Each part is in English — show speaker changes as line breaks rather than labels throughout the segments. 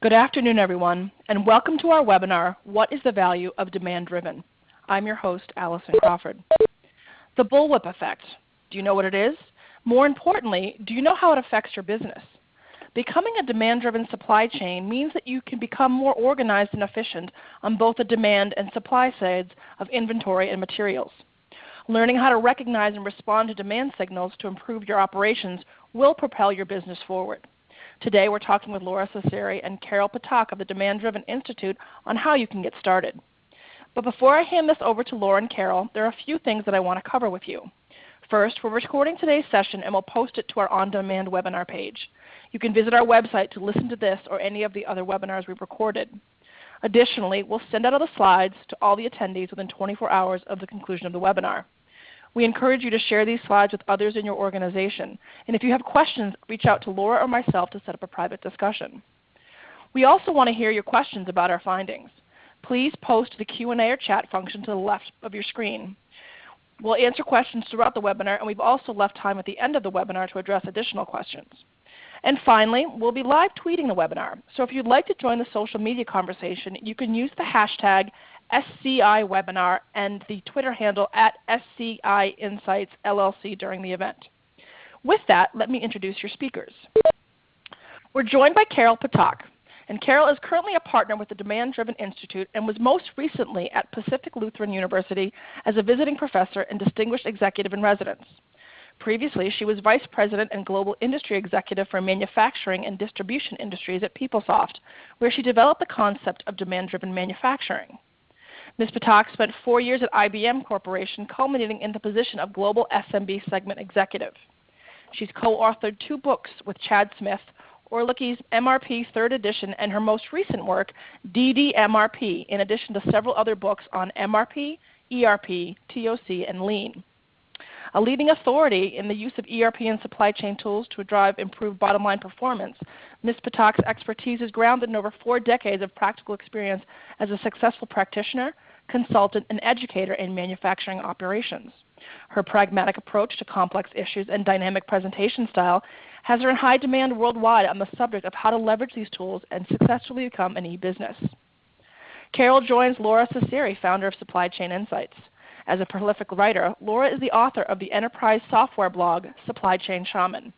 Good afternoon, everyone, and welcome to our webinar, What is the Value of Demand-Driven? I'm your host, Allison Crawford. The Bullwhip Effect. Do you know what it is? More importantly, do you know how it affects your business? Becoming a demand-driven supply chain means that you can become more organized and efficient on both the demand and supply sides of inventory and materials. Learning how to recognize and respond to demand signals to improve your operations will propel your business forward. Today we're talking with Lora Cecere and Carol Patak of the Demand-Driven Institute on how you can get started. But before I hand this over to Lora and Carol, there are a few things that I want to cover with you. First, we're recording today's session and we'll post it to our on-demand webinar page. You can visit our website to listen to this or any of the other webinars we've recorded. Additionally, we'll send out all the slides to all the attendees within 24 hours of the conclusion of the webinar. We encourage you to share these slides with others in your organization. And if you have questions, reach out to Lora or myself to set up a private discussion. We also want to hear your questions about our findings. Please post the Q&A or chat function to the left of your screen. We'll answer questions throughout the webinar, and we've also left time at the end of the webinar to address additional questions. And finally, we'll be live tweeting the webinar. So if you'd like to join the social media conversation, you can use the hashtag SCI webinar and the Twitter handle at SCI Insights LLC during the event. With that, let me introduce your speakers. We're joined by Carol Patak, and Carol is currently a partner with the Demand-Driven Institute and was most recently at Pacific Lutheran University as a visiting professor and distinguished executive in residence. Previously, she was Vice President and Global Industry Executive for Manufacturing and Distribution Industries at PeopleSoft, where she developed the concept of demand-driven manufacturing. Ms. Patak spent 4 years at IBM Corporation, culminating in the position of Global SMB Segment Executive. She's co-authored 2 books with Chad Smith, Orlicky's MRP 3rd edition, and her most recent work, DDMRP, in addition to several other books on MRP, ERP, TOC, and Lean. A leading authority in the use of ERP and supply chain tools to drive improved bottom-line performance, Ms. Patak's expertise is grounded in over 4 decades of practical experience as a successful practitioner, consultant, and educator in manufacturing operations. Her pragmatic approach to complex issues and dynamic presentation style has her in high demand worldwide on the subject of how to leverage these tools and successfully become an e-business. Carol joins Lora Cecere, founder of Supply Chain Insights. As a prolific writer, Lora is the author of the enterprise software blog, Supply Chain Shaman.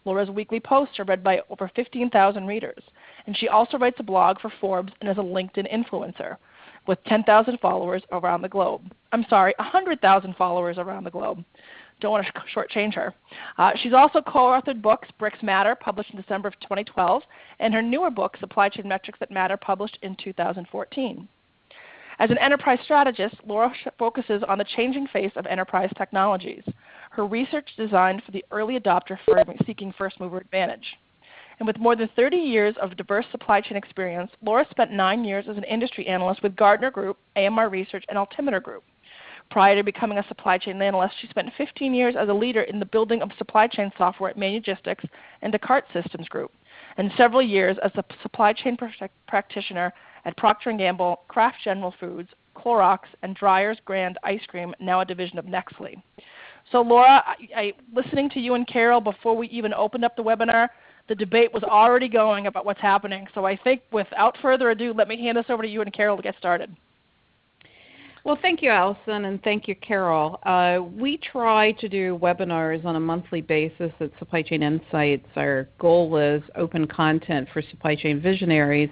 Lora's weekly posts are read by over 15,000 readers, and she also writes a blog for Forbes and is a LinkedIn influencer with 10,000 followers around the globe. 100,000 followers around the globe. Don't want to shortchange her. She's also co-authored books, Bricks Matter, published in December of 2012, and her newer book, Supply Chain Metrics That Matter, published in 2014. As an enterprise strategist, Lora focuses on the changing face of enterprise technologies. Her research is designed for the early adopter firm seeking first mover advantage. And with more than 30 years of diverse supply chain experience, Lora spent 9 years as an industry analyst with Gardner Group, AMR Research, and Altimeter Group. Prior to becoming a supply chain analyst, she spent 15 years as a leader in the building of supply chain software at Manugistics and Descartes Systems Group, and several years as a supply chain practitioner at Procter & Gamble, Kraft General Foods, Clorox, and Dreyer's Grand Ice Cream, now a division of Nestle. So Lora, listening to you and Carol before we even opened up the webinar, the debate was already going about what's happening. So I think without further ado, let me hand this over to you and Carol to get started.
Well, thank you, Allison, and thank you, Carol. We try to do webinars on a monthly basis at Supply Chain Insights. Our goal is open content for supply chain visionaries.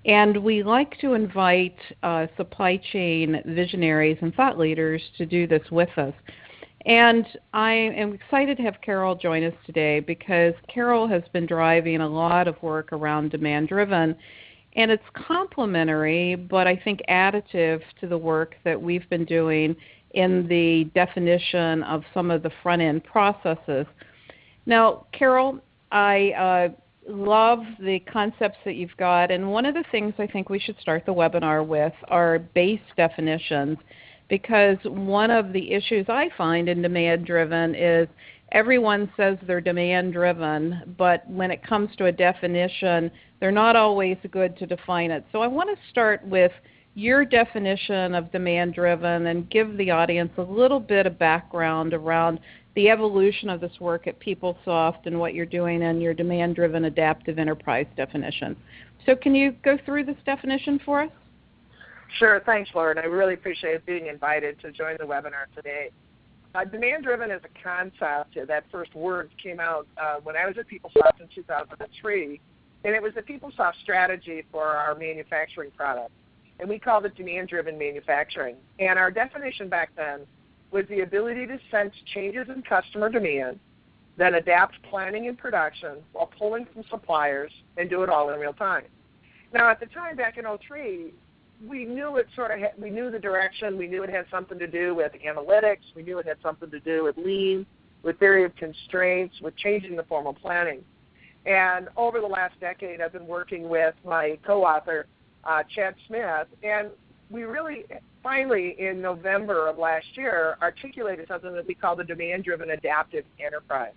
And we like to invite supply chain visionaries and thought leaders to do this with us. And I am excited to have Carol join us today because Carol has been driving a lot of work around demand-driven. And it's complementary, but I think additive to the work that we've been doing in the definition of some of the front-end processes. Now, Carol, I love the concepts that you've got, and one of the things I think we should start the webinar with are base definitions, because one of the issues I find in demand-driven is everyone says they're demand-driven, but when it comes to a definition, they're not always good to define it. So I want to start with your definition of demand-driven and give the audience a little bit of background around the evolution of this work at PeopleSoft and what you're doing in your demand-driven adaptive enterprise definition. So can you go through this definition for us?
Sure. Thanks, Lora, and I really appreciate being invited to join the webinar today. Demand-driven is a concept. That first word came out when I was at PeopleSoft in 2003, and it was the PeopleSoft strategy for our manufacturing product, and we called it demand-driven manufacturing. And our definition back then was the ability to sense changes in customer demand, then adapt planning and production while pulling from suppliers and do it all in real time. Now, at the time back in 2003, we knew we knew the direction. We knew it had something to do with analytics. We knew it had something to do with lean, with theory of constraints, with changing the formal planning. And over the last decade, I've been working with my co-author, Chad Smith, and we really finally, in November of last year, articulated something that we call the demand-driven adaptive enterprise.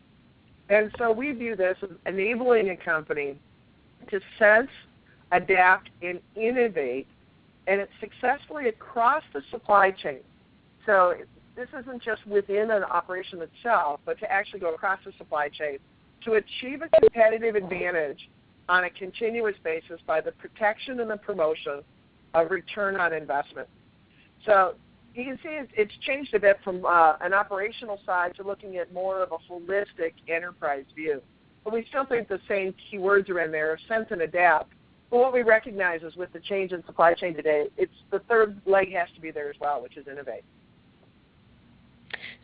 And so we view this as enabling a company to sense, adapt, and innovate, and it's successfully across the supply chain. So this isn't just within an operation itself, but to actually go across the supply chain to achieve a competitive advantage on a continuous basis by the protection and the promotion of return on investment. So you can see it's changed a bit from an operational side to looking at more of a holistic enterprise view. But we still think the same keywords are in there, sense and adapt. But what we recognize is with the change in supply chain today, it's the third leg has to be there as well, which is innovate.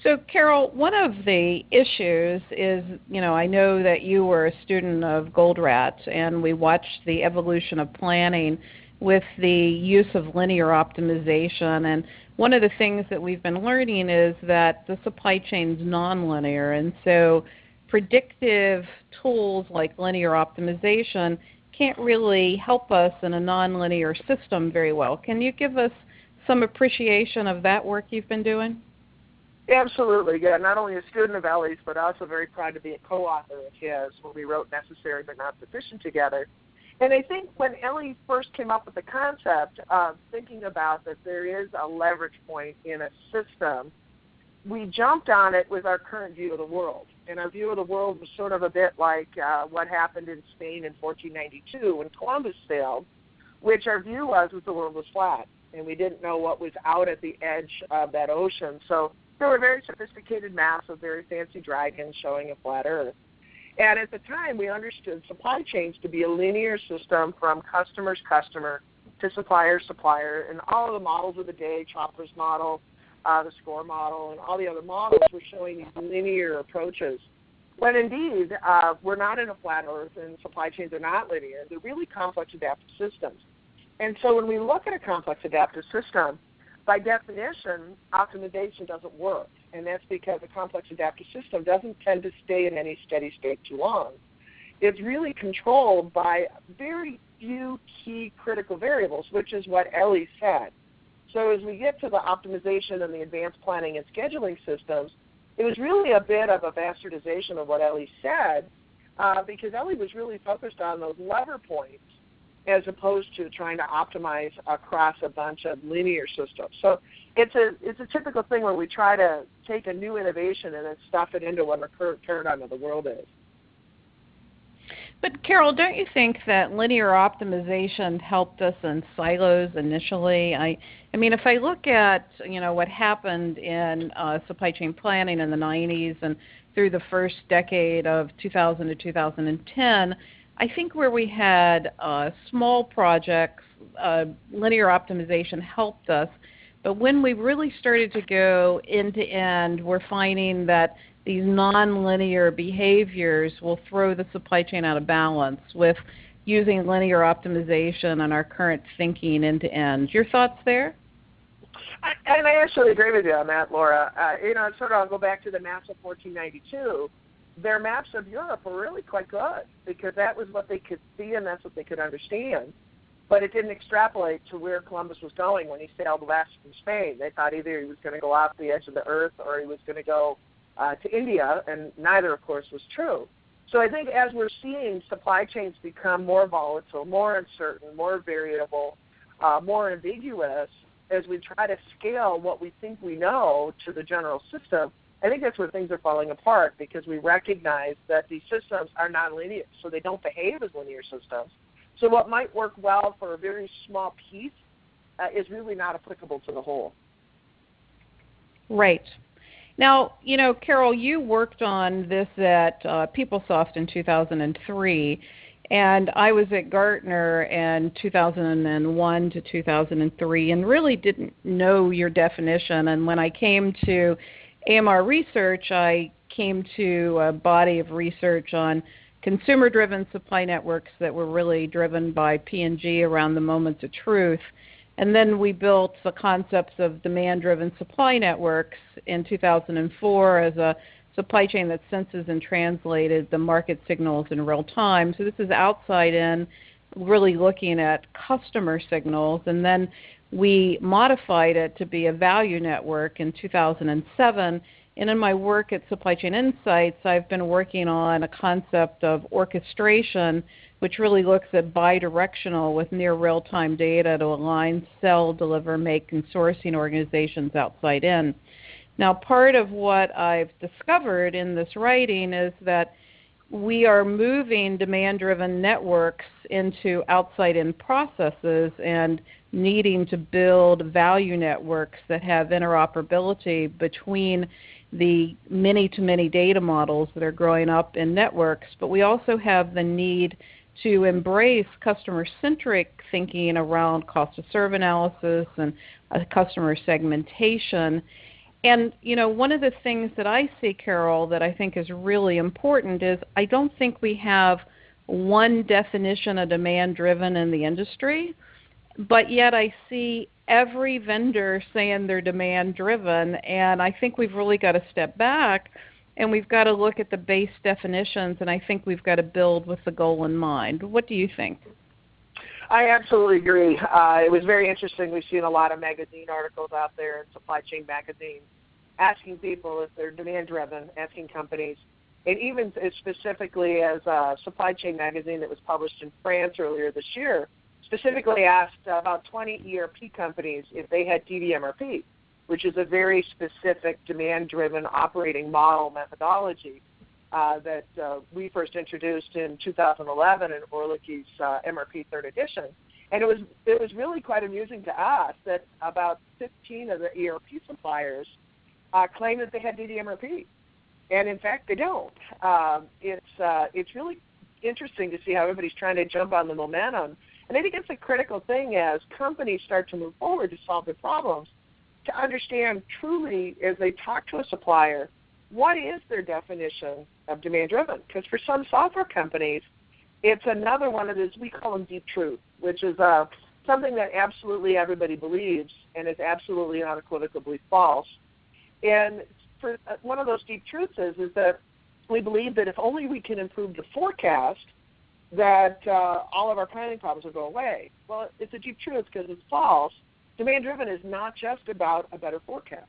So, Carol, one of the issues is, I know that you were a student of Goldratt, and we watched the evolution of planning with the use of linear optimization. And one of the things that we've been learning is that the supply chain's nonlinear, and so predictive tools like linear optimization can't really help us in a nonlinear system very well. Can you give us some appreciation of that work you've been doing?
Absolutely, yeah. Not only a student of Ellie's, but also very proud to be a co-author of his when we wrote Necessary But Not Sufficient together. And I think when Ellie first came up with the concept of thinking about that there is a leverage point in a system, we jumped on it with our current view of the world. And our view of the world was sort of a bit like what happened in Spain in 1492 when Columbus sailed, which our view was the world was flat, and we didn't know what was out at the edge of that ocean. So there were very sophisticated maps of very fancy dragons showing a flat Earth. And at the time, we understood supply chains to be a linear system from customer to supplier, and all of the models of the day, Chopper's model, the SCORE model, and all the other models were showing these linear approaches. When indeed, we're not in a flat Earth and supply chains are not linear. They're really complex adaptive systems. And so when we look at a complex adaptive system, by definition, optimization doesn't work. And that's because a complex adaptive system doesn't tend to stay in any steady state too long. It's really controlled by very few key critical variables, which is what Ellie said. So as we get to the optimization and the advanced planning and scheduling systems, it was really a bit of a bastardization of what Ellie said because Ellie was really focused on those lever points as opposed to trying to optimize across a bunch of linear systems. So it's a typical thing where we try to take a new innovation and then stuff it into what our current paradigm of the world is.
But Carol, don't you think that linear optimization helped us in silos initially? I mean, if I look at what happened in supply chain planning in the 90s and through the first decade of 2000 to 2010, I think where we had small projects, linear optimization helped us. But when we really started to go end to end, we're finding that these nonlinear behaviors will throw the supply chain out of balance with using linear optimization and our current thinking end to end. Your thoughts there?
And I actually agree with you on that, Lora. I'll go back to the maps of 1492. Their maps of Europe were really quite good because that was what they could see and that's what they could understand. But it didn't extrapolate to where Columbus was going when he sailed west from Spain. They thought either he was going to go off the edge of the earth or he was going to go to India, and neither, of course, was true. So I think as we're seeing supply chains become more volatile, more uncertain, more variable, more ambiguous as we try to scale what we think we know to the general system. I think that's where things are falling apart, because we recognize that these systems are nonlinear, so they don't behave as linear systems. So what might work well for a very small piece is really not applicable to the whole.
Right. Now, Carol, you worked on this at PeopleSoft in 2003, and I was at Gartner in 2001 to 2003 and really didn't know your definition. And when I came to AMR Research, I came to a body of research on consumer-driven supply networks that were really driven by P&G around the moments of truth. And then we built the concepts of demand-driven supply networks in 2004 as a supply chain that senses and translated the market signals in real time. So this is outside in, really looking at customer signals. And then we modified it to be a value network in 2007. And in my work at Supply Chain Insights, I've been working on a concept of orchestration, which really looks at bidirectional with near real-time data to align sell, deliver, make, and sourcing organizations outside in. Now, part of what I've discovered in this writing is that we are moving demand-driven networks into outside-in processes and needing to build value networks that have interoperability between the many-to-many data models that are growing up in networks, but we also have the need to embrace customer-centric thinking around cost of serve analysis and customer segmentation. And, one of the things that I see, Carol, that I think is really important is I don't think we have one definition of demand-driven in the industry, but yet I see every vendor saying they're demand-driven, and I think we've really got to step back and we've got to look at the base definitions, and I think we've got to build with the goal in mind. What do you think?
I absolutely agree. It was very interesting. We've seen a lot of magazine articles out there in Supply Chain Magazine asking people if they're demand-driven, asking companies, and even as specifically as Supply Chain Magazine that was published in France earlier this year, specifically asked about 20 ERP companies if they had DDMRP, which is a very specific demand-driven operating model methodology that we first introduced in 2011 in Orlicky's MRP 3rd edition. And it was really quite amusing to us that about 15 of the ERP suppliers claim that they had DDMRP. And in fact, they don't. It's really interesting to see how everybody's trying to jump on the momentum. And I think it's a critical thing as companies start to move forward to solve their problems, to understand truly as they talk to a supplier, what is their definition of demand-driven? Because for some software companies, it's another one of those, we call them deep truth, which is something that absolutely everybody believes and is absolutely unequivocally false. And for one of those deep truths is that we believe that if only we can improve the forecast, that all of our planning problems will go away. Well, it's a deep truth because it's false. Demand-driven is not just about a better forecast.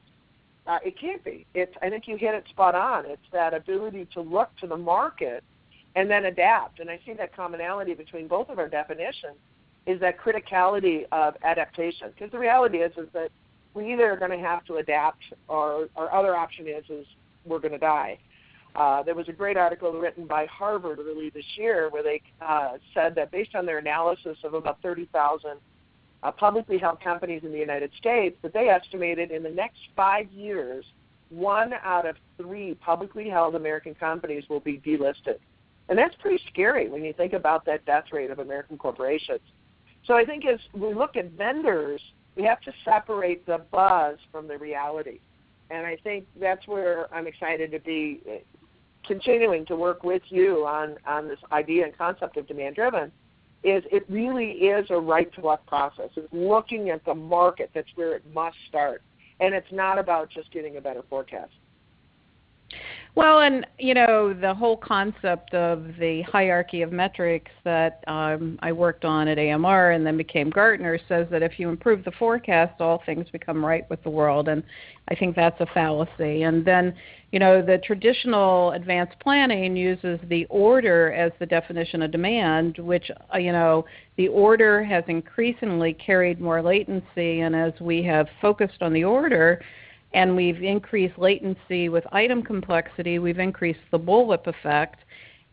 It can't be. I think you hit it spot on. It's that ability to look to the market and then adapt. And I see that commonality between both of our definitions is that criticality of adaptation. Because the reality is that we either are going to have to adapt or our other option is we're going to die. There was a great article written by Harvard early this year where they said that based on their analysis of about 30,000 publicly held companies in the United States, that they estimated in the next 5 years, 1 out of 3 publicly held American companies will be delisted. And that's pretty scary when you think about that death rate of American corporations. So I think as we look at vendors, we have to separate the buzz from the reality. And I think that's where I'm excited to be continuing to work with you on this idea and concept of demand-driven, is it really is a right-to-left process. It's looking at the market. That's where it must start. And it's not about just getting a better forecast.
Well, and the whole concept of the hierarchy of metrics that I worked on at AMR and then became Gartner says that if you improve the forecast, all things become right with the world, and I think that's a fallacy. And then, the traditional advanced planning uses the order as the definition of demand, which, the order has increasingly carried more latency, and as we have focused on the order, and we've increased latency with item complexity, we've increased the bullwhip effect,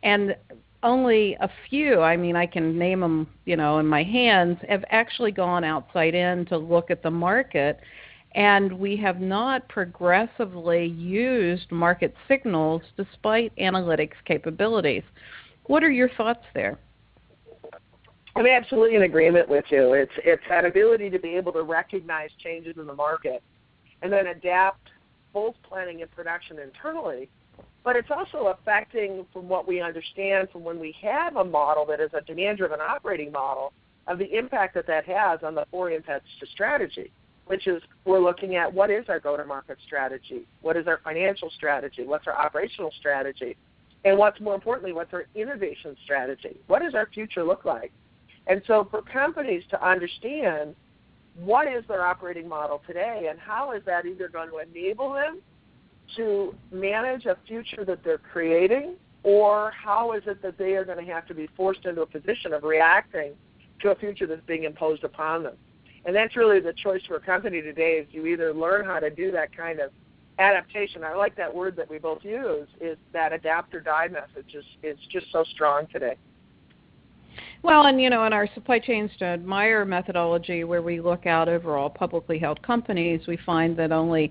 and only a few, I can name them, in my hands, have actually gone outside in to look at the market, and we have not progressively used market signals despite analytics capabilities. What are your thoughts there?
I'm absolutely in agreement with you. It's that ability to be able to recognize changes in the market and then adapt both planning and production internally. But it's also affecting, from what we understand, from when we have a model that is a demand-driven operating model, of the impact that has on the four inputs to strategy, which is we're looking at what is our go-to-market strategy, what is our financial strategy, what's our operational strategy, and what's more importantly, what's our innovation strategy, what does our future look like? And so for companies to understand what is their operating model today and how is that either going to enable them to manage a future that they're creating, or how is it that they are going to have to be forced into a position of reacting to a future that's being imposed upon them. And that's really the choice for a company today, is you either learn how to do that kind of adaptation. I like that word that we both use, is that adapt or die message is just so strong today.
Well, and in our supply chains to admire methodology, where we look out over all publicly held companies, we find that only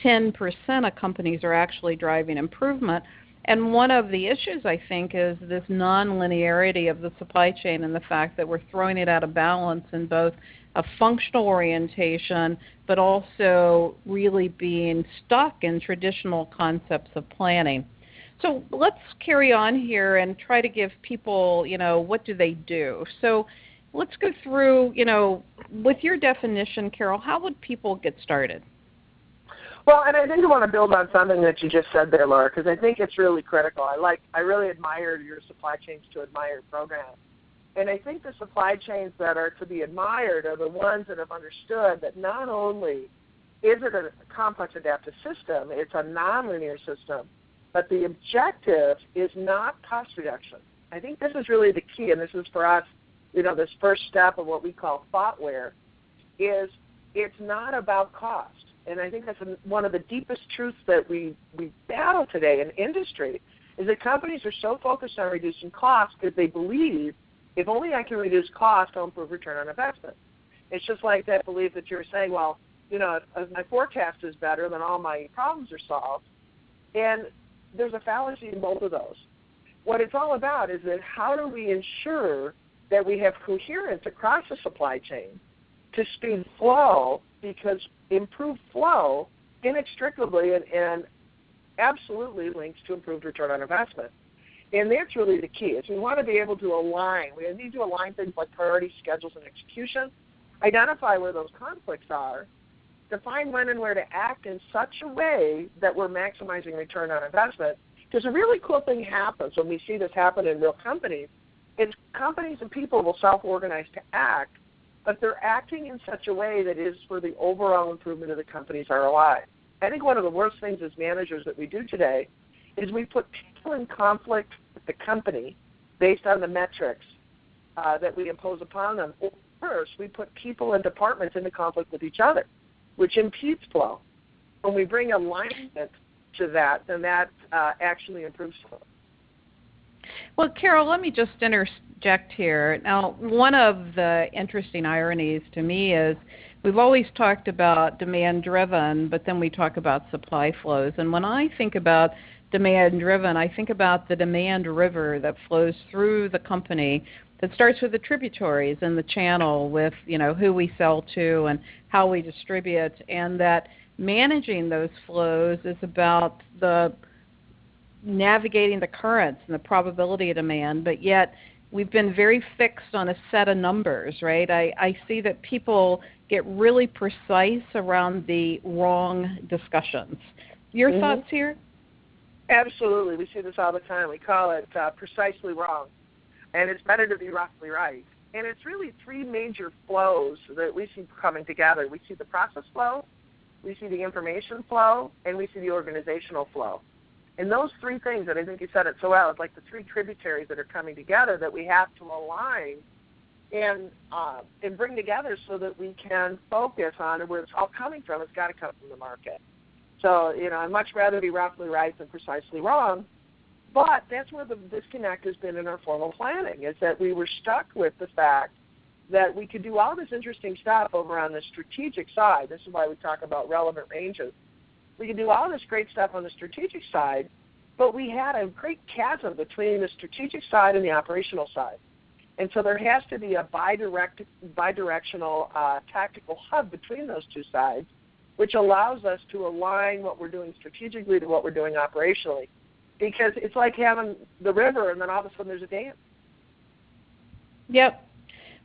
10% of companies are actually driving improvement. And one of the issues, I think, is this non-linearity of the supply chain and the fact that we're throwing it out of balance in both a functional orientation, but also really being stuck in traditional concepts of planning. So let's carry on here and try to give people, what do they do? So let's go through, with your definition, Carol, how would people get started?
Well, and I think I want to build on something that you just said there, Laura, because I think it's really critical. I really admire your supply chains to admire program. And I think the supply chains that are to be admired are the ones that have understood that not only is it a complex adaptive system, it's a nonlinear system, but the objective is not cost reduction. I think this is really the key, and this is for us, this first step of what we call thoughtware, is it's not about cost. And I think that's one of the deepest truths that we battle today in industry, is that companies are so focused on reducing costs because they believe, if only I can reduce cost, I'll improve return on investment. It's just like that belief that you're saying, well, if my forecast is better, then all my problems are solved. And there's a fallacy in both of those. What it's all about is that how do we ensure that we have coherence across the supply chain to speed flow, because improved flow inextricably and absolutely links to improved return on investment. And that's really the key, is we want to be able to align. We need to align things like priorities, schedules, and execution, identify where those conflicts are, define when and where to act in such a way that we're maximizing return on investment. Because a really cool thing happens when we see this happen in real companies, is companies and people will self-organize to act, but they're acting in such a way that is for the overall improvement of the company's ROI. I think one of the worst things as managers that we do today is we put people in conflict with the company based on the metrics that we impose upon them. Or first, we put people and departments into conflict with each other, which impedes flow. When we bring alignment to that, then that actually improves flow.
Well, Carol, let me just interject here. Now, one of the interesting ironies to me is we've always talked about demand-driven, but then we talk about supply flows. And when I think about demand-driven, I think about the demand river that flows through the company that starts with the tributaries and the channel with, who we sell to and how we distribute, and that managing those flows is about the navigating the currents and the probability of demand, but yet we've been very fixed on a set of numbers, right? I see that people get really precise around the wrong discussions. Your thoughts here?
Absolutely. We see this all the time. We call it precisely wrong, and it's better to be roughly right. And it's really three major flows that we see coming together. We see the process flow, we see the information flow, and we see the organizational flow. And those three things, and I think you said it so well, it's like the three tributaries that are coming together that we have to align and bring together so that we can focus on where it's all coming from. It's got to come from the market. So, I'd much rather be roughly right than precisely wrong. But that's where the disconnect has been in our formal planning, is that we were stuck with the fact that we could do all this interesting stuff over on the strategic side. This is why we talk about relevant ranges. We could do all this great stuff on the strategic side, but we had a great chasm between the strategic side and the operational side. And so there has to be a bidirectional tactical hub between those two sides, which allows us to align what we're doing strategically to what we're doing operationally. Because it's like having the river and then all of a sudden there's a dam.
Yep.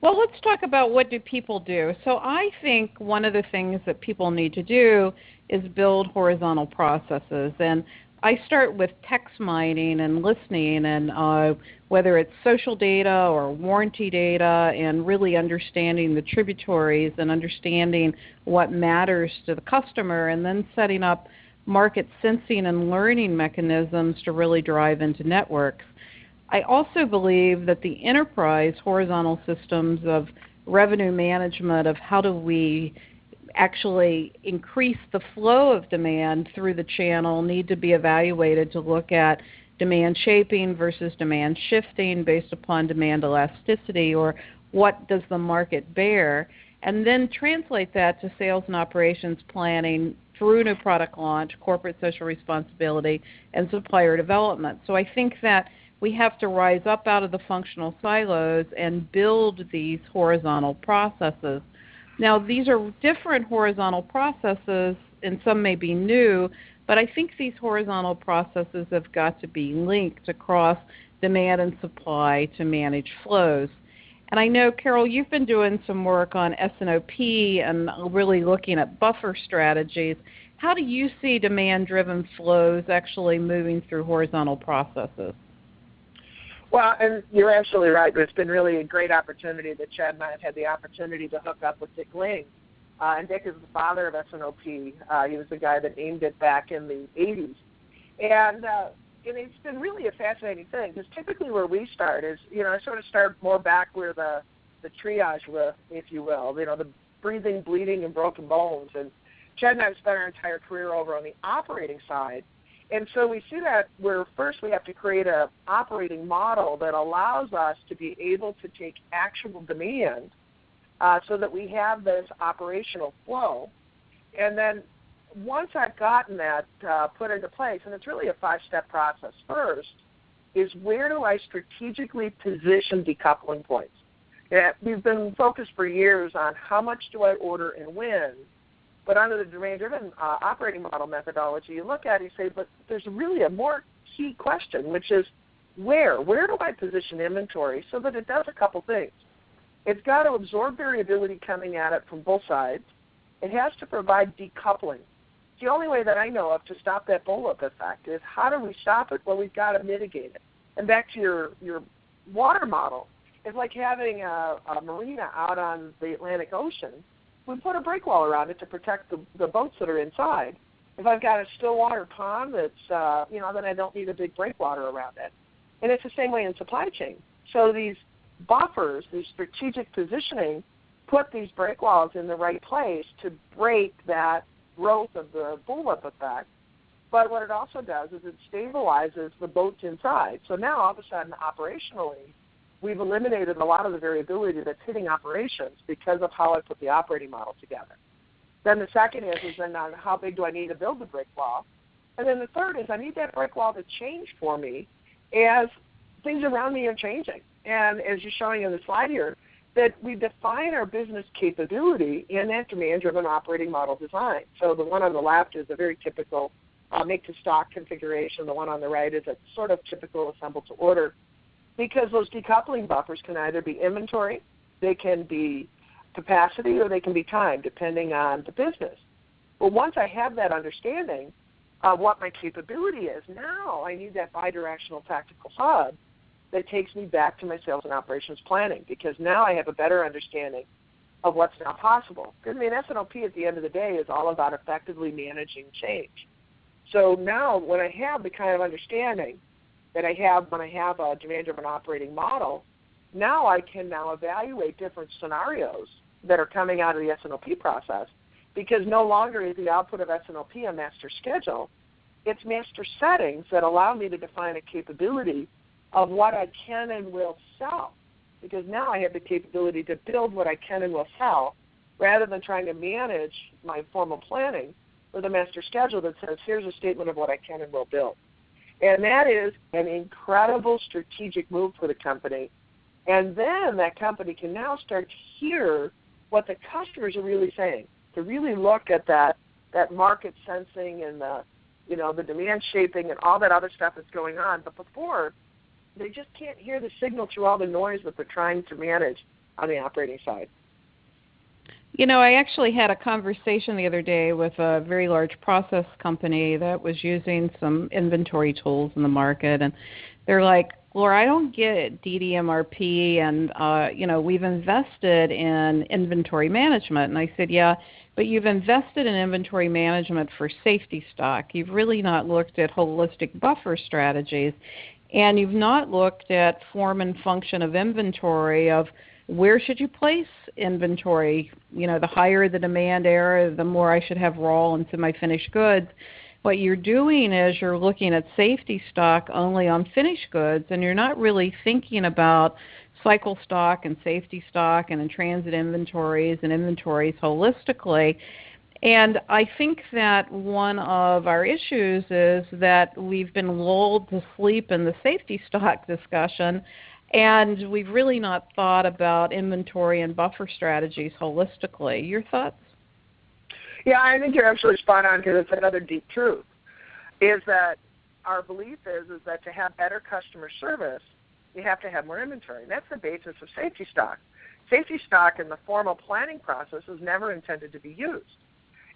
Well, let's talk about what do people do. So I think one of the things that people need to do is build horizontal processes. And I start with text mining and listening, and whether it's social data or warranty data, and really understanding the tributaries and understanding what matters to the customer, and then setting up market sensing and learning mechanisms to really drive into networks. I also believe that the enterprise horizontal systems of revenue management, of how do we actually increase the flow of demand through the channel, need to be evaluated to look at demand shaping versus demand shifting based upon demand elasticity, or what does the market bear, and then translate that to sales and operations planning through new product launch, corporate social responsibility, and supplier development. So I think that we have to rise up out of the functional silos and build these horizontal processes. Now, these are different horizontal processes, and some may be new, but I think these horizontal processes have got to be linked across demand and supply to manage flows. And I know, Carol, you've been doing some work on S&OP and really looking at buffer strategies. How do you see demand-driven flows actually moving through horizontal processes?
Well, and you're absolutely right. It's been really a great opportunity that Chad and I have had the opportunity to hook up with Dick Ling. And Dick is the father of S&OP. He was the guy that named it back in the 80s. And it's been really a fascinating thing, because typically where we start is, I sort of start more back where the triage, if you will, the breathing, bleeding, and broken bones. And Chad and I have spent our entire career over on the operating side. And so we see that where first we have to create an operating model that allows us to be able to take actual demand so that we have this operational flow. And then once I've gotten that put into place, and it's really a 5-step process. First is, where do I strategically position decoupling points? We've been focused for years on how much do I order and when, but under the demand-driven operating model methodology, you look at it and you say, but there's really a more key question, which is where? Where do I position inventory so that it does a couple things? It's got to absorb variability coming at it from both sides. It has to provide decoupling. The only way that I know of to stop that bullwhip effect is, how do we stop it? Well, we've got to mitigate it. And back to your water model, it's like having a marina out on the Atlantic Ocean. We put a breakwall around it to protect the boats that are inside. If I've got a still water pond that's, then I don't need a big breakwater around it. And it's the same way in supply chain. So these buffers, these strategic positioning, put these breakwalls in the right place to break that growth of the bullwhip effect. But what it also does is it stabilizes the boats inside. So now all of a sudden, operationally, we've eliminated a lot of the variability that's hitting operations because of how I put the operating model together. Then the second is then on how big do I need to build the break wall. And then the third is, I need that break wall to change for me as things around me are changing. And as you're showing in the slide here, that we define our business capability in that demand-driven operating model design. So the one on the left is a very typical make-to-stock configuration. The one on the right is a sort of typical assemble-to-order, because those decoupling buffers can either be inventory, they can be capacity, or they can be time, depending on the business. But once I have that understanding, what my capability is. Now I need that bidirectional tactical hub that takes me back to my sales and operations planning, because now I have a better understanding of what's now possible. Because, I mean, S&OP at the end of the day is all about effectively managing change. So now when I have the kind of understanding that I have when I have a demand-driven operating model, now I can now evaluate different scenarios that are coming out of the S&OP process, because no longer is the output of S&OP a master schedule. It's master settings that allow me to define a capability of what I can and will sell, because now I have the capability to build what I can and will sell rather than trying to manage my formal planning with a master schedule that says, here's a statement of what I can and will build. And that is an incredible strategic move for the company. And then that company can now start to hear what the customers are really saying, to really look at that market sensing and the demand shaping and all that other stuff that's going on. But before, they just can't hear the signal through all the noise that they're trying to manage on the operating side.
You know, I actually had a conversation the other day with a very large process company that was using some inventory tools in the market, and they're like, Lora, I don't get DDMRP, and, we've invested in inventory management. And I said, yeah, but you've invested in inventory management for safety stock. You've really not looked at holistic buffer strategies, and you've not looked at form and function of inventory, of where should you place inventory. The higher the demand area, the more I should have raw into my finished goods. What you're doing is you're looking at safety stock only on finished goods, and you're not really thinking about cycle stock and safety stock and in-transit inventories and inventories holistically. And I think that one of our issues is that we've been lulled to sleep in the safety stock discussion, and we've really not thought about inventory and buffer strategies holistically. Your thoughts?
Yeah, I think you're absolutely spot on, because it's another deep truth, is that our belief is that to have better customer service, you have to have more inventory. And that's the basis of safety stock. Safety stock in the formal planning process is never intended to be used.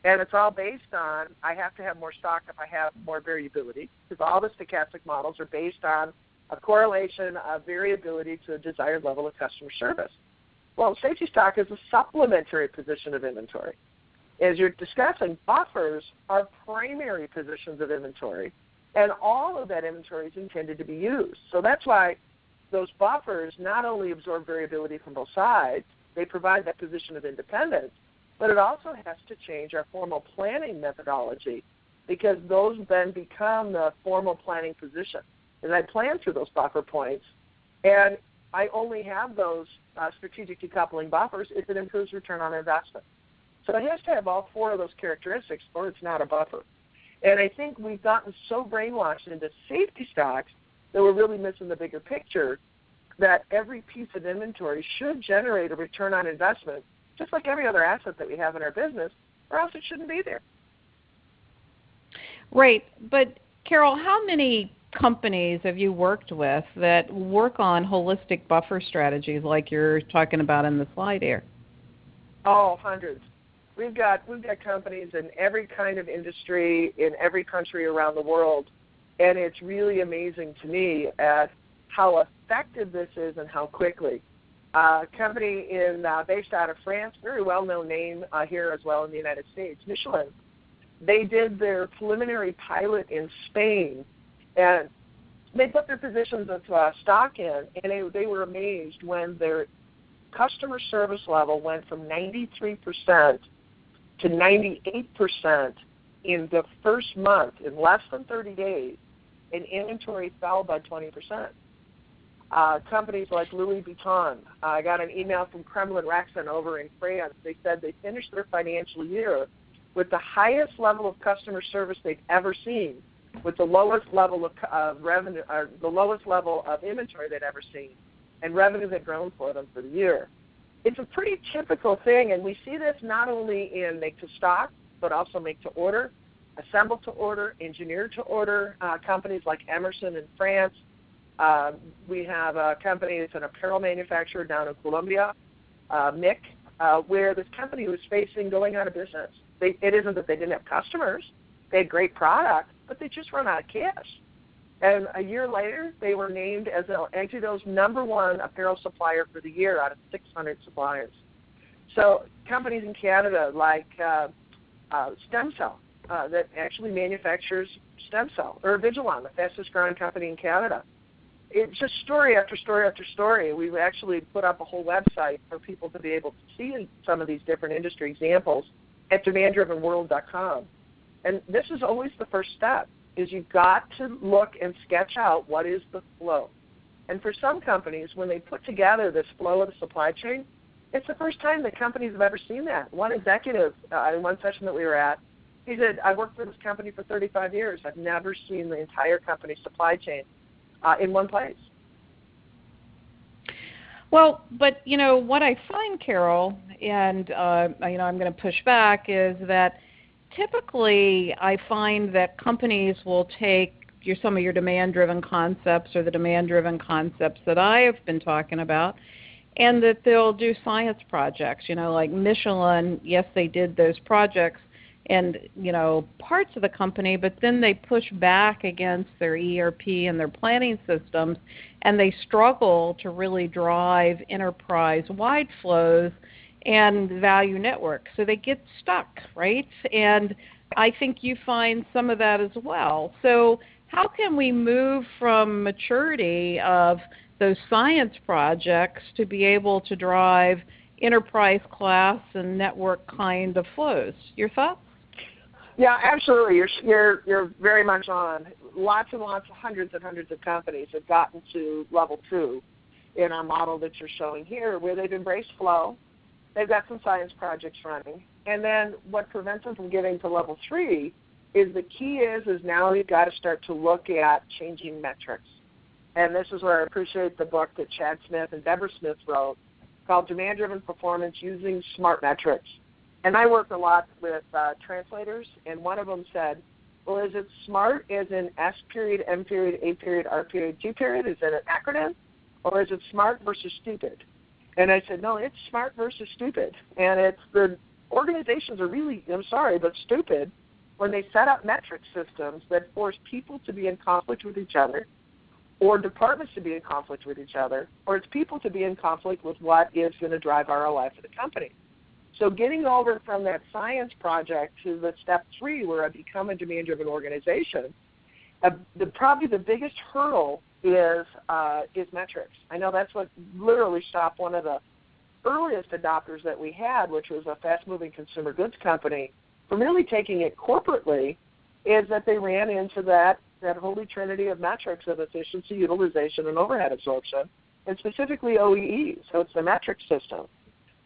And it's all based on, I have to have more stock if I have more variability, because all the stochastic models are based on a correlation of variability to a desired level of customer service. Well, safety stock is a supplementary position of inventory. As you're discussing, buffers are primary positions of inventory, and all of that inventory is intended to be used. So that's why those buffers not only absorb variability from both sides, they provide that position of independence, but it also has to change our formal planning methodology, because those then become the formal planning position. And I plan through those buffer points, and I only have those strategic decoupling buffers if it improves return on investment. So it has to have all four of those characteristics, or it's not a buffer. And I think we've gotten so brainwashed into safety stocks that we're really missing the bigger picture, that every piece of inventory should generate a return on investment, just like every other asset that we have in our business, or else it shouldn't be there.
Right. But, Carol, how many companies have you worked with that work on holistic buffer strategies like you're talking about in the slide here?
Oh, hundreds. We've got companies in every kind of industry in every country around the world, and it's really amazing to me at how effective this is and how quickly. A company based out of France, very well-known name here as well in the United States, Michelin. They did their preliminary pilot in Spain, and they put their positions of stock in, and they were amazed when their customer service level went from 93% to 98% in the first month, in less than 30 days, and inventory fell by 20%. Companies like Louis Vuitton, I got an email from Kremlin Rexon over in France. They said they finished their financial year with the highest level of customer service they've ever seen, with the lowest level of revenue, or the lowest level of inventory they'd ever seen, and revenue had grown for them for the year. It's a pretty typical thing, and we see this not only in make-to-stock, but also make-to-order, assemble-to-order, engineer-to-order, companies like Emerson in France. We have a company that's an apparel manufacturer down in Colombia, MIC, where this company was facing going out of business. It isn't that they didn't have customers. They had great product, but they just run out of cash. And a year later, they were named as Angie's #1 apparel supplier for the year out of 600 suppliers. So companies in Canada like Stem Cell that actually manufactures stem cell, or Vigilon, the fastest growing company in Canada. It's just story after story after story. We've actually put up a whole website for people to be able to see some of these different industry examples at demanddrivenworld.com. And this is always the first step, is you've got to look and sketch out what is the flow. And for some companies, when they put together this flow of the supply chain, it's the first time that companies have ever seen that. One executive in one session that we were at, he said, I worked for this company for 35 years. I've never seen the entire company's supply chain in one place.
Well, but, what I find, Carol, and, I'm going to push back, is that typically I find that companies will take some of your demand-driven concepts or the demand-driven concepts that I have been talking about, and that they'll do science projects, like Michelin. Yes, they did those projects and, parts of the company, but then they push back against their ERP and their planning systems, and they struggle to really drive enterprise-wide flows and value networks. So they get stuck, right? And I think you find some of that as well. So how can we move from maturity of those science projects to be able to drive enterprise class and network kind of flows? Your thoughts?
Yeah, absolutely. You're very much on. Lots and lots, hundreds and hundreds of companies have gotten to level 2 in our model that you're showing here, where they've embraced flow. They've got some science projects running. And then what prevents them from getting to level 3 is the key is now we've got to start to look at changing metrics. And this is where I appreciate the book that Chad Smith and Deborah Smith wrote called Demand-Driven Performance Using Smart Metrics. And I work a lot with translators, and one of them said, well, is it SMART as in S period, M period, A period, R period, T period? Is it an acronym? Or is it SMART versus stupid? And I said, no, it's SMART versus stupid. And it's the organizations are really, I'm sorry, but stupid when they set up metric systems that force people to be in conflict with each other, or departments to be in conflict with each other, or it's people to be in conflict with what is going to drive ROI for the company. So getting over from that science project to the step 3 where I become a demand-driven organization, probably the biggest hurdle is metrics. I know that's what literally stopped one of the earliest adopters that we had, which was a fast-moving consumer goods company, from really taking it corporately, is that they ran into that holy trinity of metrics of efficiency, utilization, and overhead absorption, and specifically OEE. So it's the metric system.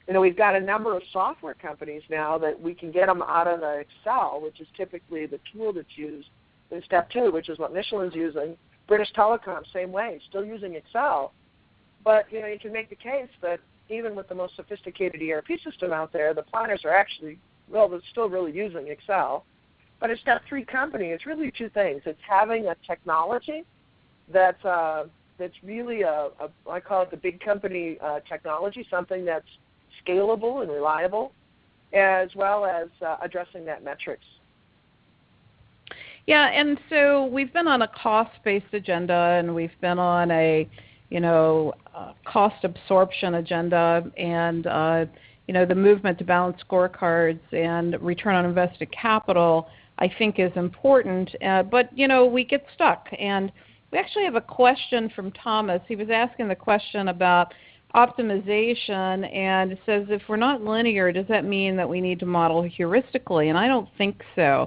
We've got a number of software companies now that we can get them out of the Excel, which is typically the tool that's used in step 2, which is what Michelin's using. British Telecom, same way, still using Excel. But, you can make the case that even with the most sophisticated ERP system out there, the planners are actually, they're still really using Excel. But a step 3 company, it's really 2 things. It's having a technology that's really I call it the big company technology, something that's scalable and reliable, as well as addressing that metrics.
Yeah, and so we've been on a cost-based agenda, and we've been on a, cost absorption agenda, and, the movement to balance scorecards and return on invested capital, I think, is important. But, we get stuck. And we actually have a question from Thomas. He was asking the question about optimization, and it says, if we're not linear, does that mean that we need to model heuristically? And I don't think so.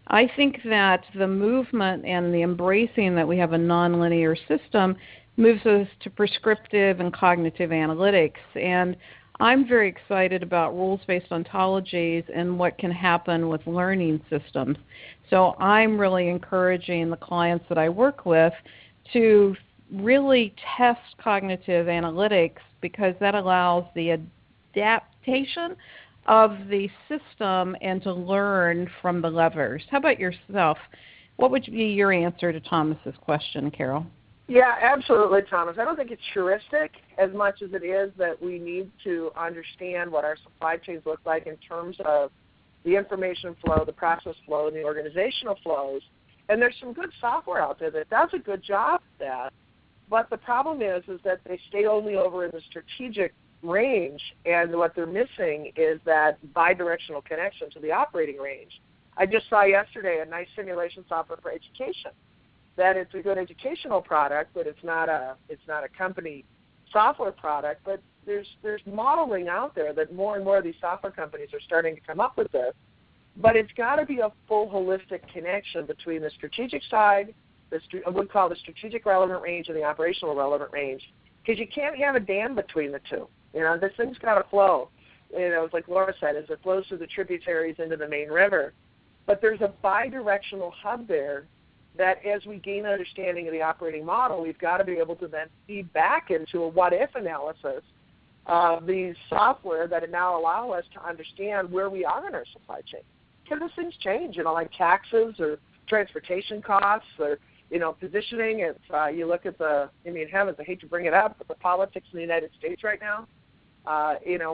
I think that the movement and the embracing that we have a nonlinear system moves us to prescriptive and cognitive analytics. And I'm very excited about rules-based ontologies and what can happen with learning systems. So I'm really encouraging the clients that I work with to really test cognitive analytics, because that allows the adaptation of the system and to learn from the levers. How about yourself? What would be your answer to Thomas's question, Carol?
Yeah, absolutely, Thomas. I don't think it's heuristic as much as it is that we need to understand what our supply chains look like in terms of the information flow, the process flow, and the organizational flows. And there's some good software out there that does a good job at that. But the problem is that they stay only over in the strategic range, and what they're missing is that bidirectional connection to the operating range. I just saw yesterday a nice simulation software for education. That it's a good educational product, but it's not a company software product. But there's modeling out there that more and more of these software companies are starting to come up with this. But it's got to be a full holistic connection between the strategic side, we call the strategic relevant range, and the operational relevant range, because you can't have a dam between the two. This thing's got to flow. It's like Lora said, as it flows through the tributaries into the main river. But there's a bidirectional hub there that as we gain understanding of the operating model, we've got to be able to then feed back into a what-if analysis of these software that now allow us to understand where we are in our supply chain. Because those things change, like taxes or transportation costs or, positioning. It's, you look at heavens, I hate to bring it up, but the politics in the United States right now,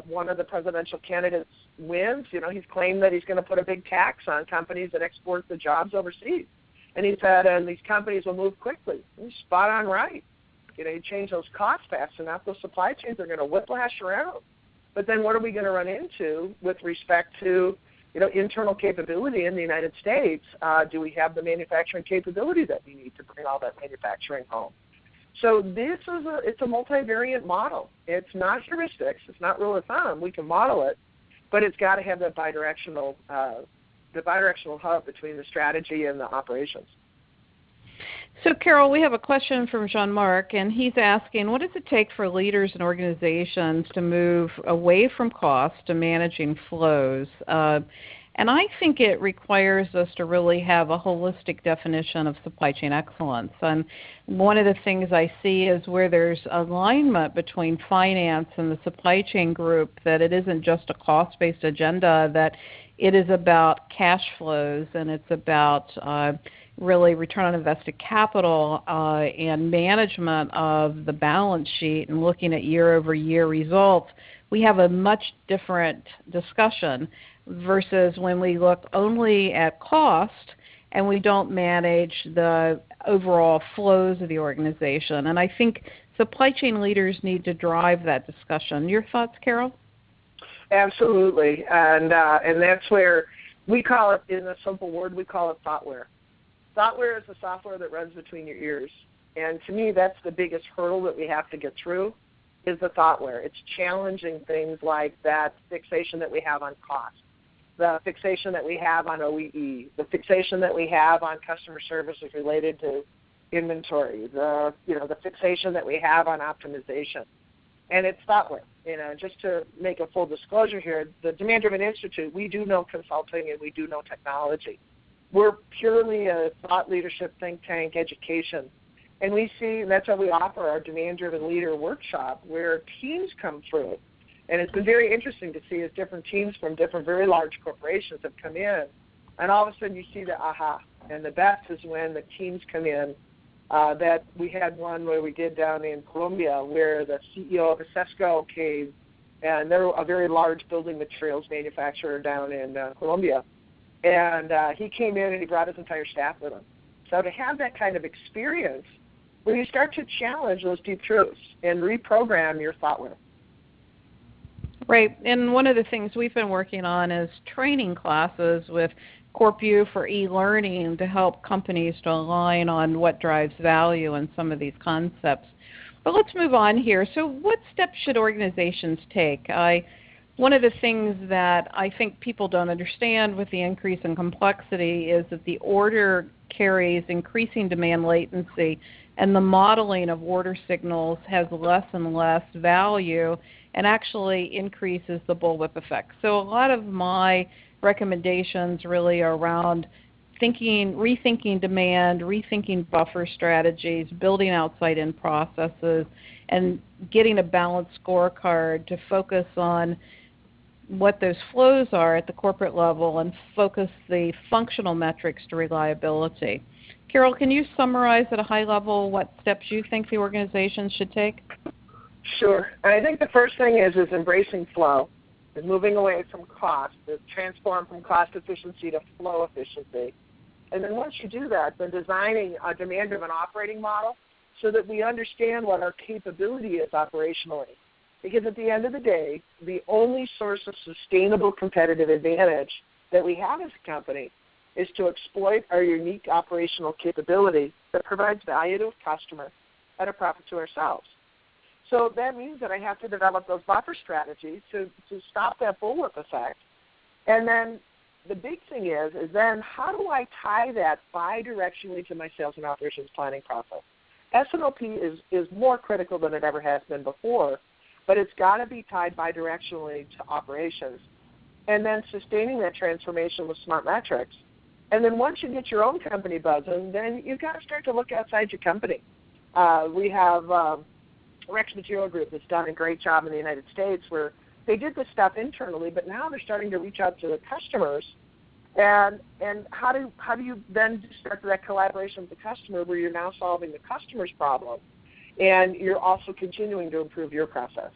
one of the presidential candidates wins. He's claimed that he's going to put a big tax on companies that export the jobs overseas. And he said, and these companies will move quickly. He's spot on right. You change those costs fast enough, those supply chains are going to whiplash around. But then what are we going to run into with respect to, internal capability in the United States? Do we have the manufacturing capability that we need to bring all that manufacturing home? So it's a multivariate model. It's not heuristics. It's not rule of thumb. We can model it, but it's got to have that bidirectional hub between the strategy and the operations.
So, Carol, we have a question from Jean-Marc, and he's asking, what does it take for leaders and organizations to move away from cost to managing flows? And I think it requires us to really have a holistic definition of supply chain excellence. And one of the things I see is where there's alignment between finance and the supply chain group, that it isn't just a cost-based agenda, that it is about cash flows, and it's about really return on invested capital and management of the balance sheet and looking at year-over-year results. We have a much different discussion versus when we look only at cost and we don't manage the overall flows of the organization. And I think supply chain leaders need to drive that discussion. Your thoughts, Carol?
Absolutely, and that's where we call it, in a simple word, we call it thoughtware. Thoughtware is the software that runs between your ears, and to me that's the biggest hurdle that we have to get through, is the thoughtware. It's challenging things like that fixation that we have on cost, the fixation that we have on OEE, the fixation that we have on customer services related to inventory, the fixation that we have on optimization. And it's thoughtware. Just to make a full disclosure here, the Demand Driven Institute, we do know consulting and we do know technology. We're purely a thought leadership think tank education. And we see, and that's why we offer our Demand Driven Leader Workshop, where teams come through. And it's been very interesting to see as different teams from different very large corporations have come in. And all of a sudden you see the aha. And the best is when the teams come in. That we had one where we did down in Colombia where the CEO of Acesco came, and they're a very large building materials manufacturer down in Colombia. And he came in and he brought his entire staff with him. So to have that kind of experience, when you start to challenge those deep truths and reprogram your thoughtware.
Right, and one of the things we've been working on is training classes with CorpU for e-learning to help companies to align on what drives value in some of these concepts. But let's move on here. So what steps should organizations take? One of the things that I think people don't understand with the increase in complexity is that the order carries increasing demand latency, and the modeling of order signals has less and less value and actually increases the bullwhip effect. So a lot of my recommendations really are around rethinking demand, rethinking buffer strategies, building outside-in processes, and getting a balanced scorecard to focus on what those flows are at the corporate level and focus the functional metrics to reliability. Carol, can you summarize at a high level what steps you think the organization should take?
Sure. I think the first thing is embracing flow. and moving away from cost, to transform from cost efficiency to flow efficiency. And then once you do that, then designing a demand-driven operating model so that we understand what our capability is operationally. Because at the end of the day, the only source of sustainable competitive advantage that we have as a company is to exploit our unique operational capability that provides value to a customer at a profit to ourselves. So that means that I have to develop those buffer strategies to stop that bullwhip effect. And then the big thing is then how do I tie that bidirectionally to my sales and operations planning process? S&OP is more critical than it ever has been before, but it's got to be tied bidirectionally to operations. And then sustaining that transformation with smart metrics. And then once you get your own company buzzing, then you've got to start to look outside your company. We have Rex Material Group that's done a great job in the United States where they did this stuff internally, but now they're starting to reach out to the customers. And how do you then start that collaboration with the customer where you're now solving the customer's problem and you're also continuing to improve your process?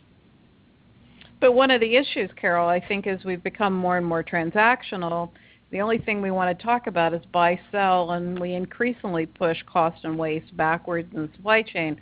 But one of the issues, Carol, I think as we've become more and more transactional, the only thing we want to talk about is buy, sell, and we increasingly push cost and waste backwards in the supply chain.